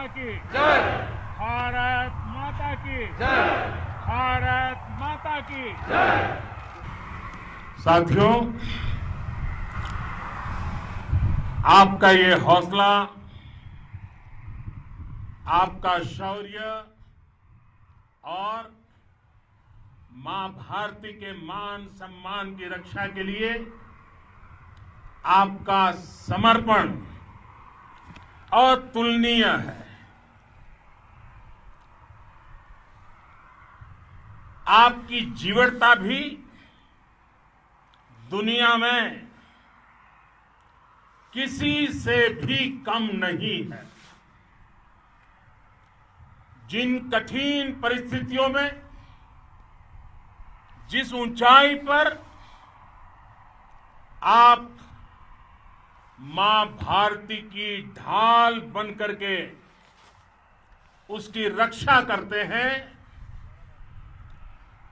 माता की जय। भारत माता की जय। भारत माता की जय। साथियों, आपका ये हौसला, आपका शौर्य और मां भारती के मान सम्मान की रक्षा के लिए आपका समर्पण अतुलनीय है। आपकी जीवटता भी दुनिया में किसी से भी कम नहीं है। जिन कठिन परिस्थितियों में, जिस ऊंचाई पर आप मां भारती की ढाल बनकर के उसकी रक्षा करते हैं,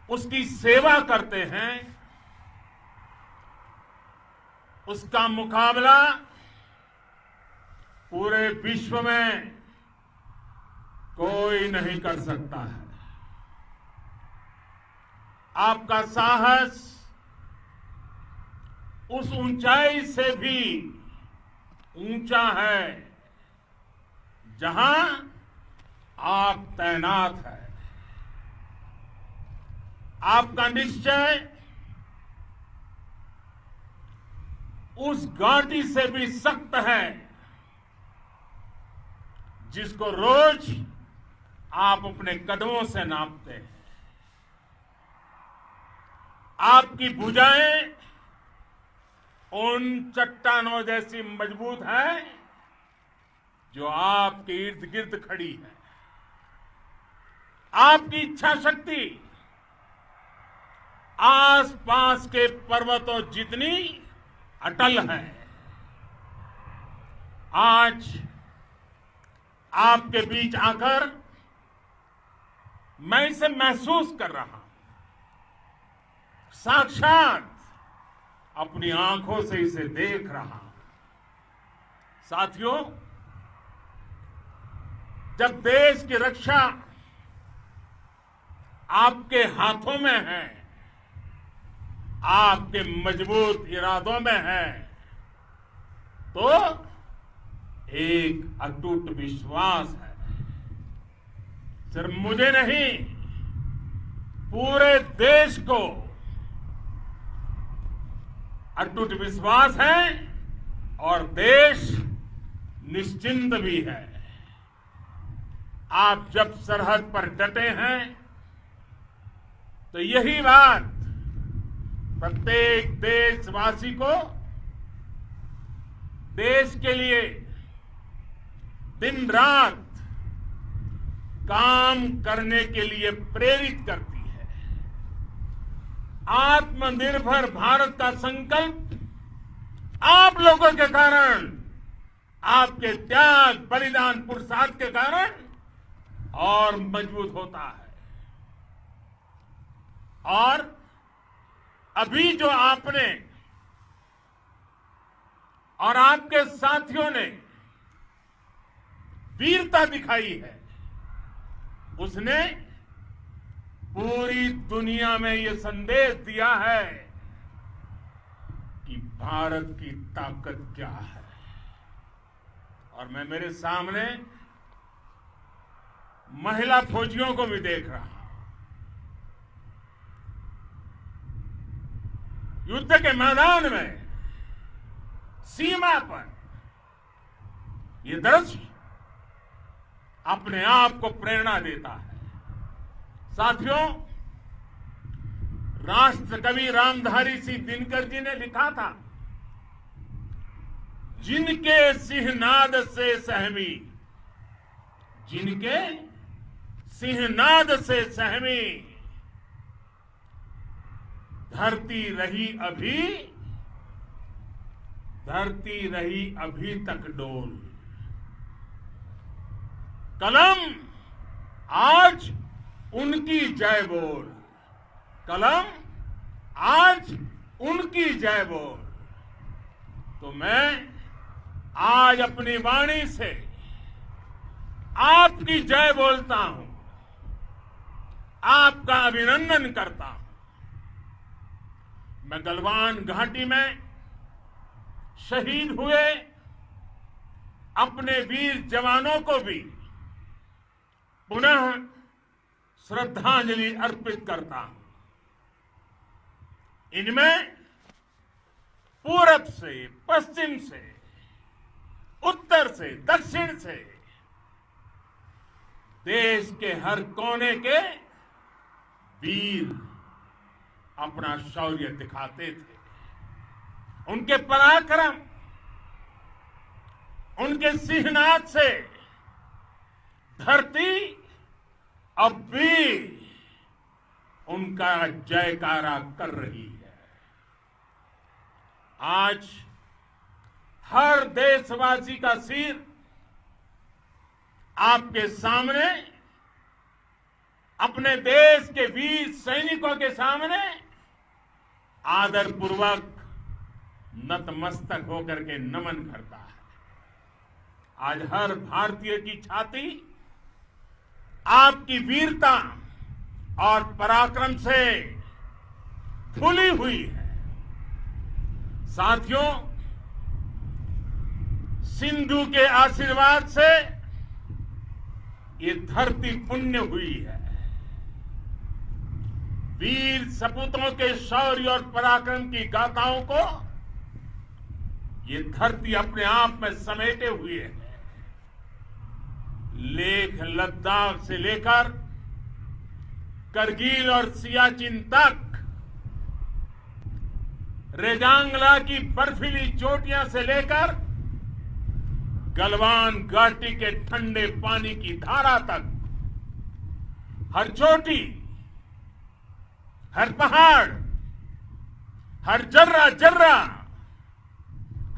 उसकी सेवा करते हैं, उसका मुकाबला पूरे विश्व में कोई नहीं कर सकता है। आपका साहस उस ऊंचाई से भी ऊंचा है जहां आप तैनात हैं। आपका निश्चय उस घाटी से भी सख्त है जिसको रोज आप अपने कदमों से नापते हैं। आपकी भुजाएं उन चट्टानों जैसी मजबूत है जो आपके इर्द गिर्द खड़ी है। आपकी इच्छा शक्ति आसपास के पर्वतों जितनी अटल है। आज आपके बीच आकर मैं इसे महसूस कर रहा हूं, साक्षात अपनी आंखों से इसे देख रहा हूं। साथियों, जब देश की रक्षा आपके हाथों में है, आपके मजबूत इरादों में है, तो एक अटूट विश्वास है। सिर्फ मुझे नहीं, पूरे देश को अटूट विश्वास है और देश निश्चिंत भी है। आप जब सरहद पर डटे हैं तो यही बात प्रत्येक देशवासी को देश के लिए दिन रात काम करने के लिए प्रेरित करती है। आत्मनिर्भर भारत का संकल्प आप लोगों के कारण, आपके त्याग बलिदान पुरुषार्थ के कारण और मजबूत होता है। और अभी जो आपने और आपके साथियों ने वीरता दिखाई है, उसने पूरी दुनिया में यह संदेश दिया है कि भारत की ताकत क्या है। और मैं मेरे सामने महिला फौजियों को भी देख रहा हूं। युद्ध के मैदान में, सीमा पर, यह दृश्य अपने आप को प्रेरणा देता है। साथियों, राष्ट्र कवि रामधारी सिंह दिनकर जी ने लिखा था, जिनके सिंहनाद से सहमी, जिनके सिंहनाद से सहमी, धरती रही अभी, धरती रही अभी तक डोल। कलम आज उनकी जय बोल, कलम आज उनकी जय बोल। तो मैं आज अपनी वाणी से आपकी जय बोलता हूं, आपका अभिनंदन करता हूं। मैं गलवान घाटी में शहीद हुए अपने वीर जवानों को भी पुनः श्रद्धांजलि अर्पित करता हूं। इनमें पूरब से, पश्चिम से, उत्तर से, दक्षिण से देश के हर कोने के वीर अपना शौर्य दिखाते थे। उनके पराक्रम, उनके सिंहनाद से धरती अब भी उनका जयकारा कर रही है। आज हर देशवासी का सिर आपके सामने, अपने देश के वीर सैनिकों के सामने आदरपूर्वक नतमस्तक होकर के नमन करता है। आज हर भारतीय की छाती आपकी वीरता और पराक्रम से फूली हुई है। साथियों, सिंधु के आशीर्वाद से ये धरती पुण्य हुई है। वीर सपूतों के शौर्य और पराक्रम की गाथाओं को ये धरती अपने आप में समेटे हुए है। लेह लद्दाख से लेकर करगिल और सियाचिन तक, रेजांगला की बर्फीली चोटियां से लेकर गलवान घाटी के ठंडे पानी की धारा तक, हर चोटी, हर पहाड़, हर जर्रा जर्रा,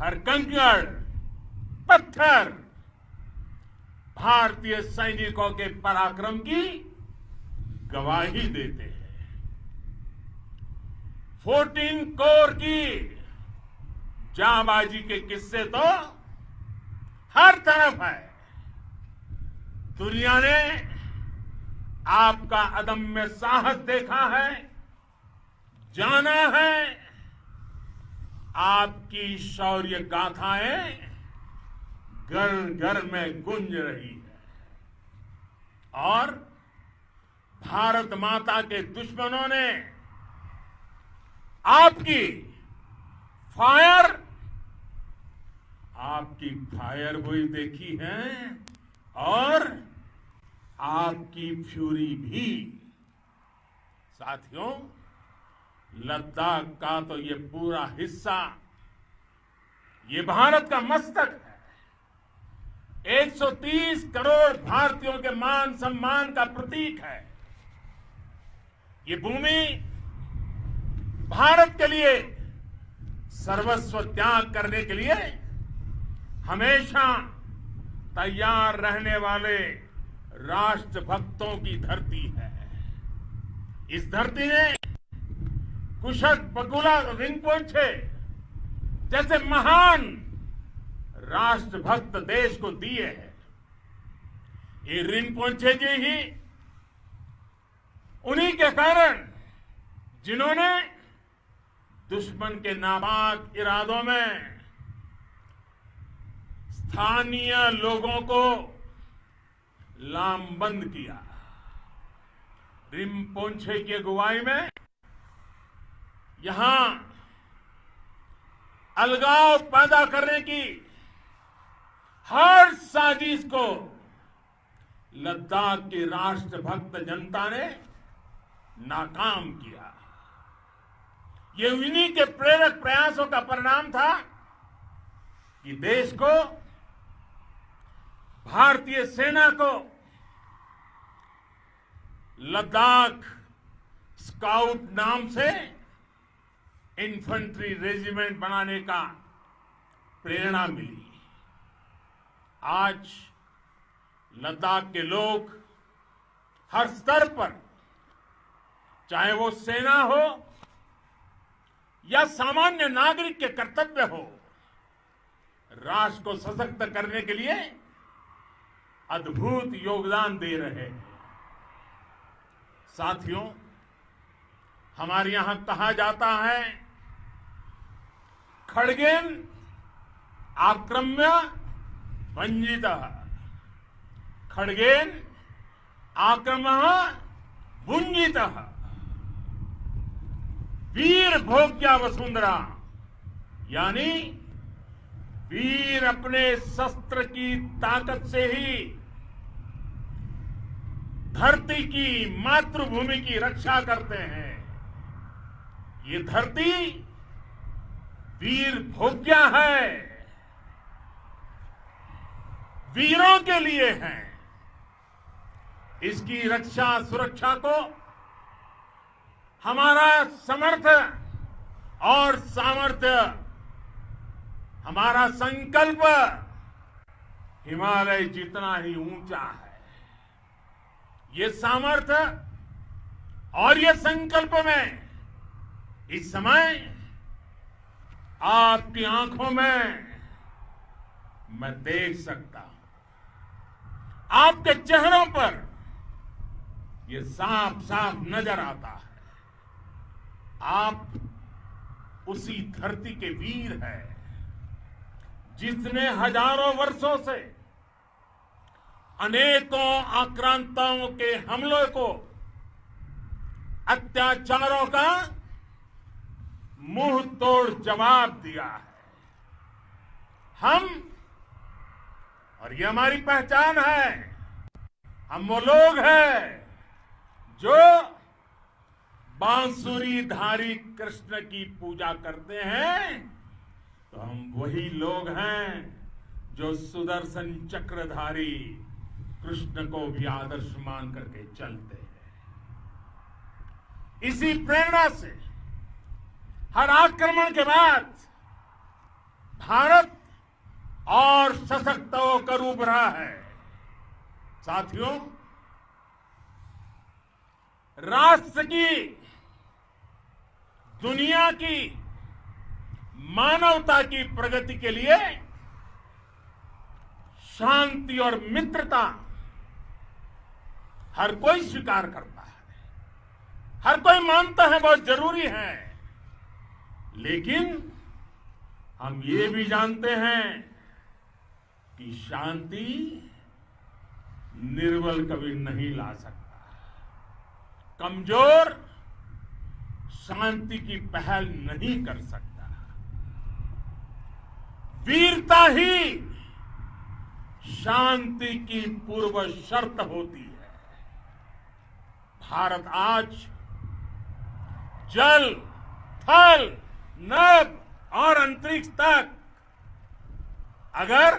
हर कंकड़ पत्थर भारतीय सैनिकों के पराक्रम की गवाही देते हैं। 14 कोर की जांबाजी के किस्से तो हर तरफ है। दुनिया ने आपका अदम्य साहस देखा है, जाना है। आपकी शौर्य गाथाएं घर घर में गूंज रही है और भारत माता के दुश्मनों ने आपकी फायर हुई देखी है और आपकी फ्यूरी भी। साथियों, लद्दाख का तो ये पूरा हिस्सा ये भारत का मस्तक है। 130 करोड़ भारतीयों के मान सम्मान का प्रतीक है। ये भूमि भारत के लिए सर्वस्व त्याग करने के लिए हमेशा तैयार रहने वाले राष्ट्रभक्तों की धरती है। इस धरती ने कुशक बकुला रिंपोचे जैसे महान राष्ट्रभक्त देश को दिए हैं। ये रिंपोचे जी ही उन्हीं के कारण जिन्होंने दुश्मन के नापाक इरादों में स्थानीय लोगों को लामबंद किया। रिंपोचे की अगुवाई में यहां अलगाव पैदा करने की हर साजिश को लद्दाख की राष्ट्रभक्त जनता ने नाकाम किया। ये उन्हीं के प्रेरक प्रयासों का परिणाम था कि देश को, भारतीय सेना को लद्दाख स्काउट नाम से इन्फेंट्री रेजिमेंट बनाने का प्रेरणा मिली। आज लद्दाख के लोग हर स्तर पर, चाहे वो सेना हो या सामान्य नागरिक के कर्तव्य हो, राष्ट्र को सशक्त करने के लिए अद्भुत योगदान दे रहे हैं। साथियों, हमारे यहां कहा जाता है, खड्गेन आक्रम्य भंजितः, खड्गेन आक्रम्य भुंजितः, वीर भोग्या वसुंधरा, यानी वीर अपने शस्त्र की ताकत से ही धरती की, मातृभूमि की रक्षा करते हैं। ये धरती वीर भोग्या है, वीरों के लिए है। इसकी रक्षा सुरक्षा को हमारा समर्थ और सामर्थ्य, हमारा संकल्प हिमालय जितना ही ऊंचा है। ये सामर्थ्य और ये संकल्प में इस समय आपकी आंखों में मैं देख सकता हूं। आपके चेहरों पर ये साफ साफ नजर आता है। आप उसी धरती के वीर हैं जिसने हजारों वर्षों से अनेकों आक्रांताओं के हमलों को, अत्याचारों का मुंह तोड़ जवाब दिया है। हम, और ये हमारी पहचान है, हम वो लोग हैं जो बांसुरीधारी कृष्ण की पूजा करते हैं, तो हम वही लोग हैं जो सुदर्शन चक्रधारी कृष्ण को भी आदर्श मान करके चलते हैं। इसी प्रेरणा से हर आक्रमण के बाद भारत और सशक्त होकर उभरा है। साथियों, राष्ट्र की, दुनिया की, मानवता की प्रगति के लिए शांति और मित्रता हर कोई स्वीकार करता है, हर कोई मानता है बहुत जरूरी है। लेकिन हम ये भी जानते हैं कि शांति निर्बल कभी नहीं ला सकता। कमजोर शांति की पहल नहीं कर सकता। वीरता ही शांति की पूर्व शर्त होती है। भारत आज जल, थल, नभ और अंतरिक्ष तक अगर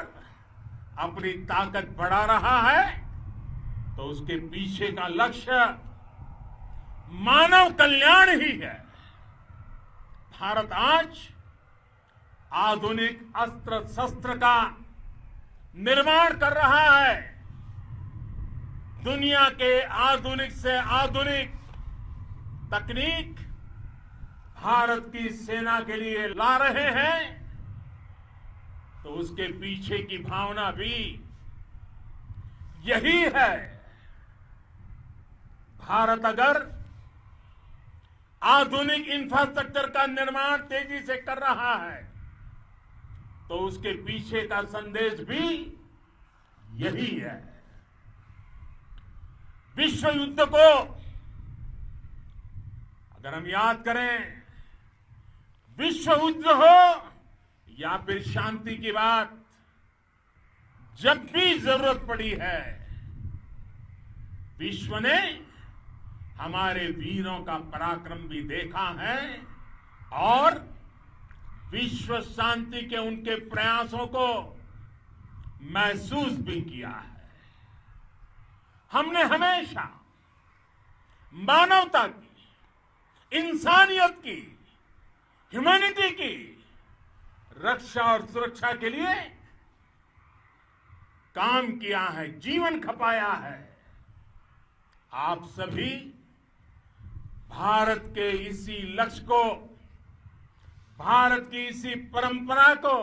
अपनी ताकत बढ़ा रहा है तो उसके पीछे का लक्ष्य मानव कल्याण ही है। भारत आज आधुनिक अस्त्र शस्त्र का निर्माण कर रहा है। दुनिया के आधुनिक से आधुनिक तकनीक भारत की सेना के लिए ला रहे हैं, तो उसके पीछे की भावना भी यही है। भारत अगर आधुनिक इंफ्रास्ट्रक्चर का निर्माण तेजी से कर रहा है तो उसके पीछे का संदेश भी यही है। विश्व युद्ध को अगर हम याद करें, विश्व युद्ध हो या फिर शांति की बात, जब भी जरूरत पड़ी है, विश्व ने हमारे वीरों का पराक्रम भी देखा है और विश्व शांति के उनके प्रयासों को महसूस भी किया है। हमने हमेशा मानवता की, इंसानियत की, ह्यूमैनिटी की रक्षा और सुरक्षा के लिए काम किया है, जीवन खपाया है। आप सभी भारत के इसी लक्ष्य को, भारत की इसी परंपरा को,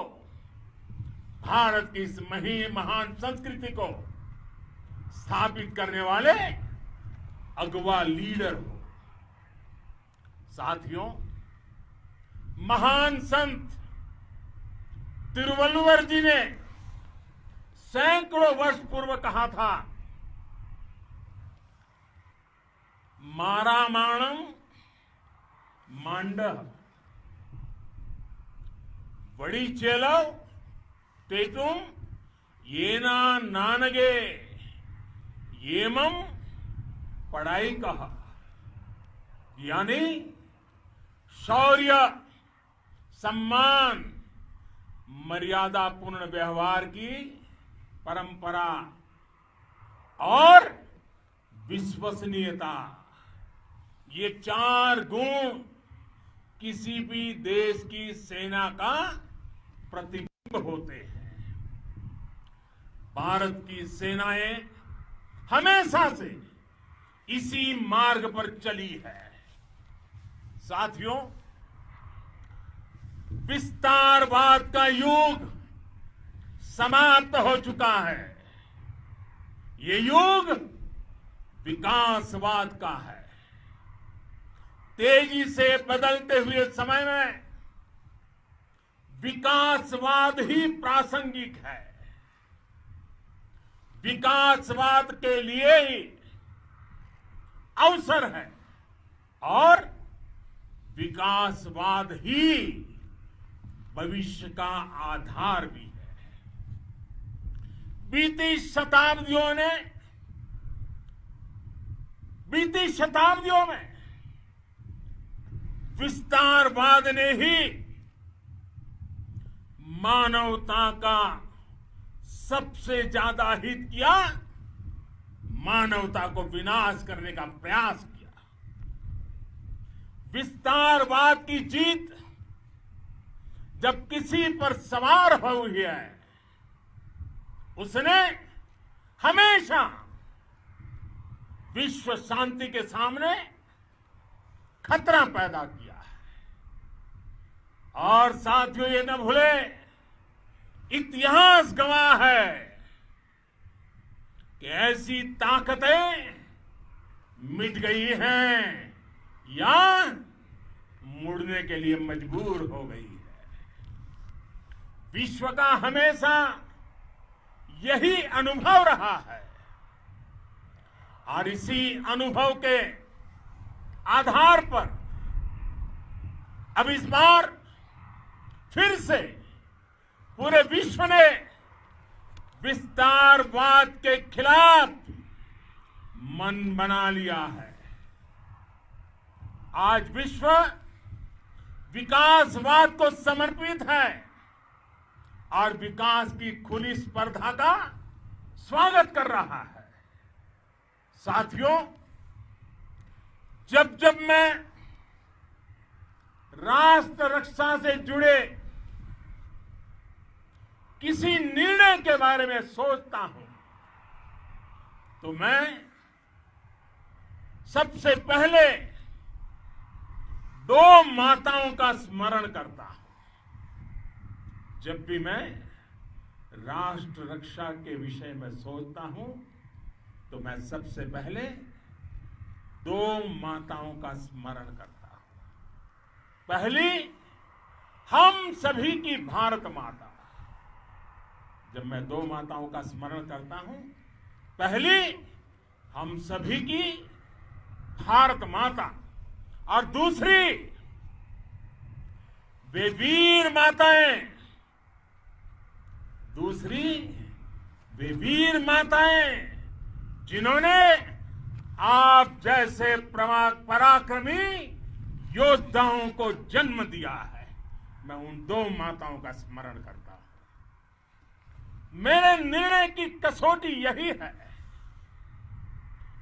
भारत की इस महान संस्कृति को स्थापित करने वाले अगवा लीडर हो। साथियों, महान संत तिरुवल्लुवर जी ने सैकड़ों वर्ष पूर्व कहा था, मारामाणम मांडह वड़ी चेलव तेतुम येना नानगे येमम पढ़ाई कहा। यानी शौर्य, सम्मान, मर्यादापूर्ण व्यवहार की परंपरा और विश्वसनीयता, ये 4 गुण किसी भी देश की सेना का प्रतिबिंब होते हैं। भारत की सेनाएं हमेशा से इसी मार्ग पर चली है। साथियों, विस्तारवाद का युग समाप्त हो चुका है। ये युग विकासवाद का है। तेजी से बदलते हुए समय में विकासवाद ही प्रासंगिक है। विकासवाद के लिए ही अवसर है और विकासवाद ही भविष्य का आधार भी है। बीती शताब्दियों में विस्तारवाद ने ही मानवता का सबसे ज्यादा हित किया, मानवता को विनाश करने का प्रयास किया। विस्तारवाद की जीत जब किसी पर सवार हुई है, उसने हमेशा विश्व शांति के सामने खतरा पैदा किया है। और साथियों, ये न भूले, इतिहास गवाह है कि ऐसी ताकतें मिट गई हैं या मुड़ने के लिए मजबूर हो गई है। विश्व का हमेशा यही अनुभव रहा है और इसी अनुभव के आधार पर अब इस बार फिर से पूरे विश्व ने विस्तारवाद के खिलाफ मन बना लिया है। आज विश्व विकासवाद को समर्पित है और विकास की खुली स्पर्धा का स्वागत कर रहा है। साथियों, जब जब मैं राष्ट्र रक्षा से जुड़े किसी निर्णय के बारे में सोचता हूं तो मैं सबसे पहले 2 माताओं का स्मरण करता हूं। जब भी मैं राष्ट्र रक्षा के विषय में सोचता हूं तो मैं सबसे पहले 2 माताओं का स्मरण करता हूं। पहली, हम सभी की भारत माता। जब मैं 2 माताओं का स्मरण करता हूं, पहली हम सभी की भारत माता और दूसरी वे वीर माताएं, जिन्होंने आप जैसे पराक्रमी योद्धाओं को जन्म दिया है। मैं उन 2 माताओं का स्मरण करता हूं। मेरे निर्णय की कसौटी यही है।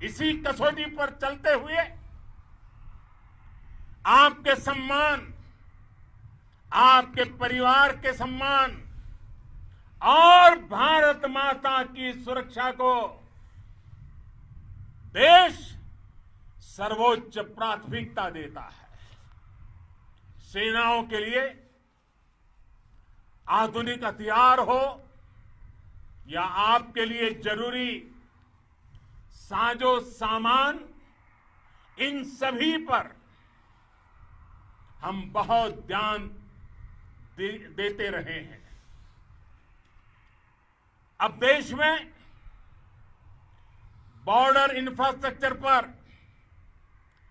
इसी कसौटी पर चलते हुए आपके सम्मान, आपके परिवार के सम्मान और भारत माता की सुरक्षा को देश सर्वोच्च प्राथमिकता देता है। सेनाओं के लिए आधुनिक हथियार हो या आपके लिए जरूरी साजो सामान, इन सभी पर हम बहुत ध्यान देते रहे हैं। अब देश में बॉर्डर इंफ्रास्ट्रक्चर पर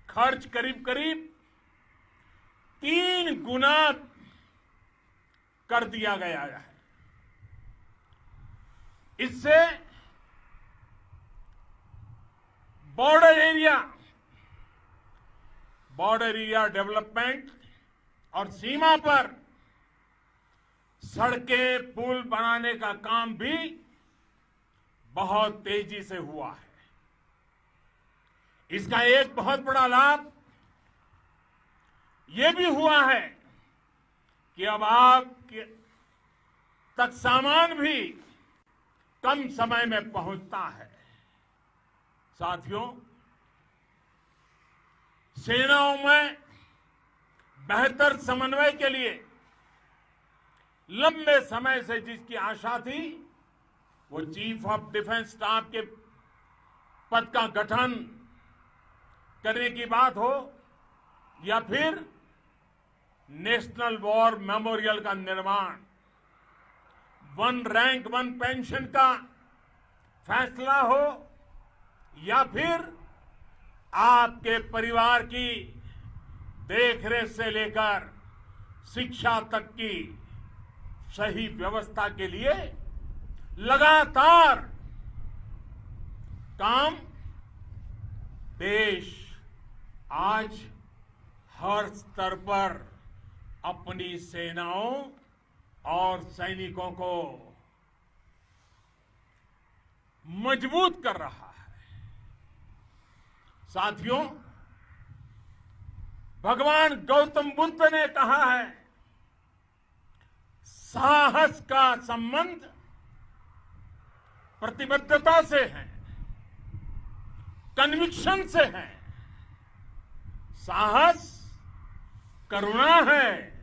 खर्च करीब करीब 3 गुना कर दिया गया है। इससे बॉर्डर एरिया डेवलपमेंट और सीमा पर सड़कें, पुल बनाने का काम भी बहुत तेजी से हुआ है। इसका एक बहुत बड़ा लाभ ये भी हुआ है कि अब आप तक सामान भी कम समय में पहुंचता है। साथियों, सेनाओं में बेहतर समन्वय के लिए लंबे समय से जिसकी आशा थी, वो चीफ ऑफ डिफेंस स्टाफ के पद का गठन करने की बात हो या फिर नेशनल वॉर मेमोरियल का निर्माण, 1 रैंक 1 पेंशन का फैसला हो या फिर आपके परिवार की देखरेख से लेकर शिक्षा तक की सही व्यवस्था के लिए लगातार काम, देश आज हर स्तर पर अपनी सेनाओं और सैनिकों को मजबूत कर रहा है। साथियों, भगवान गौतम बुद्ध ने कहा है, साहस का संबंध प्रतिबद्धता से है, कन्विक्शन से है। साहस करुणा है,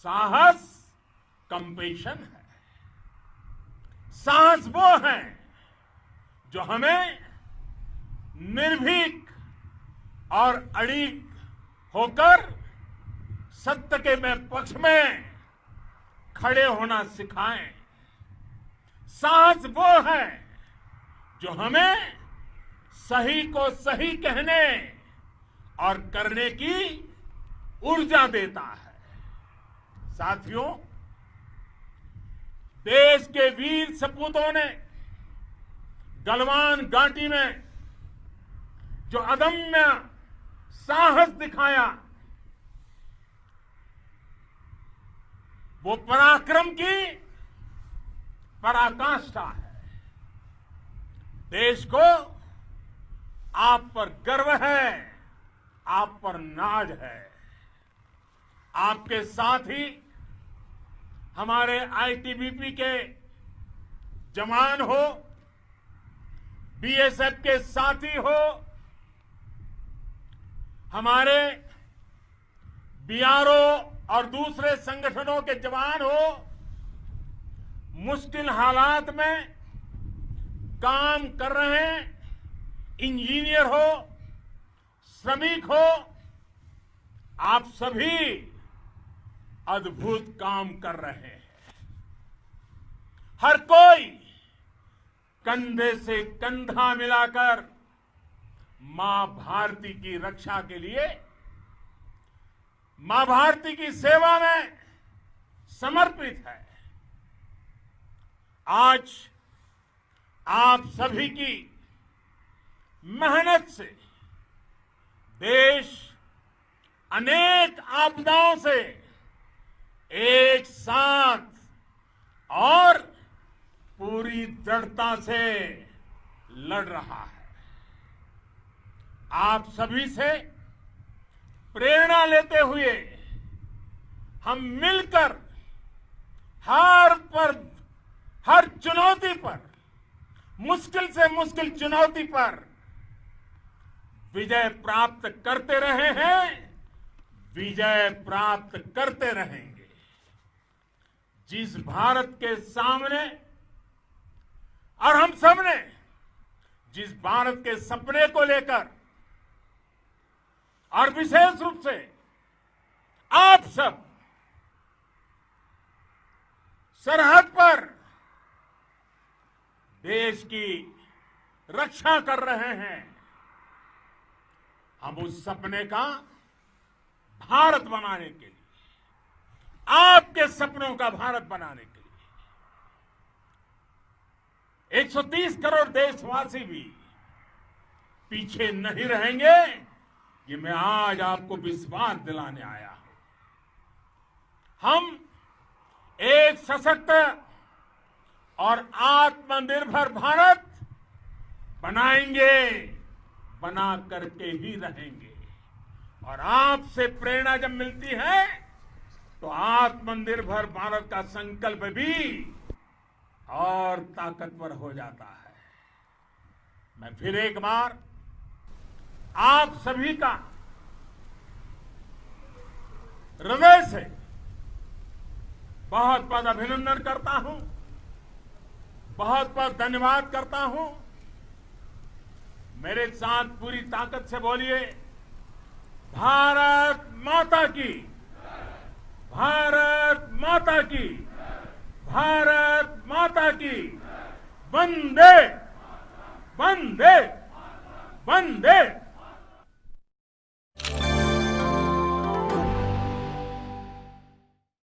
साहस कंपैशन है। साहस वो है जो हमें निर्भीक और अड़िग होकर सत्य के पक्ष में खड़े होना सिखाएं। साहस वो है जो हमें सही को सही कहने और करने की ऊर्जा देता है। साथियों, देश के वीर सपूतों ने गलवान घाटी में जो अदम्य साहस दिखाया, वो पराक्रम की पराकाष्ठा है। देश को आप पर गर्व है, आप पर नाज है। आपके साथ ही हमारे आईटीबीपी के जवान हो, बीएसएफ के साथी हो, हमारे बीआरओ और दूसरे संगठनों के जवान हो, मुश्किल हालात में काम कर रहे हैं, इंजीनियर हो, श्रमिक हो, आप सभी अद्भुत काम कर रहे हैं। हर कोई कंधे से कंधा मिलाकर मां भारती की रक्षा के लिए, मां भारती की सेवा में समर्पित है। आज आप सभी की मेहनत से देश अनेक आपदाओं से एक साथ और पूरी दृढ़ता से लड़ रहा है। आप सभी से प्रेरणा लेते हुए हम मिलकर हर चुनौती पर, मुश्किल से मुश्किल चुनौती पर विजय प्राप्त करते रहे हैं, विजय प्राप्त करते रहेंगे। जिस भारत के सामने और हम सबने जिस भारत के सपने को लेकर और विशेष रूप से आप सब सरहद पर देश की रक्षा कर रहे हैं, हम उस सपने का भारत बनाने के लिए, आपके सपनों का भारत बनाने के लिए 130 करोड़ देशवासी भी पीछे नहीं रहेंगे, ये मैं आज आपको विश्वास दिलाने आया हूं। हम एक सशक्त और आत्मनिर्भर भारत बनाएंगे, बना करके ही रहेंगे। और आपसे प्रेरणा जब मिलती है तो आत्मनिर्भर भारत का संकल्प भी और ताकतवर हो जाता है। मैं फिर एक बार आप सभी का हृदय से बहुत बहुत अभिनंदन करता हूं, बहुत बहुत धन्यवाद करता हूं। मेरे साथ पूरी ताकत से बोलिए, भारत माता की, भारत माता की, भारत माता की, वंदे वंदे वंदे।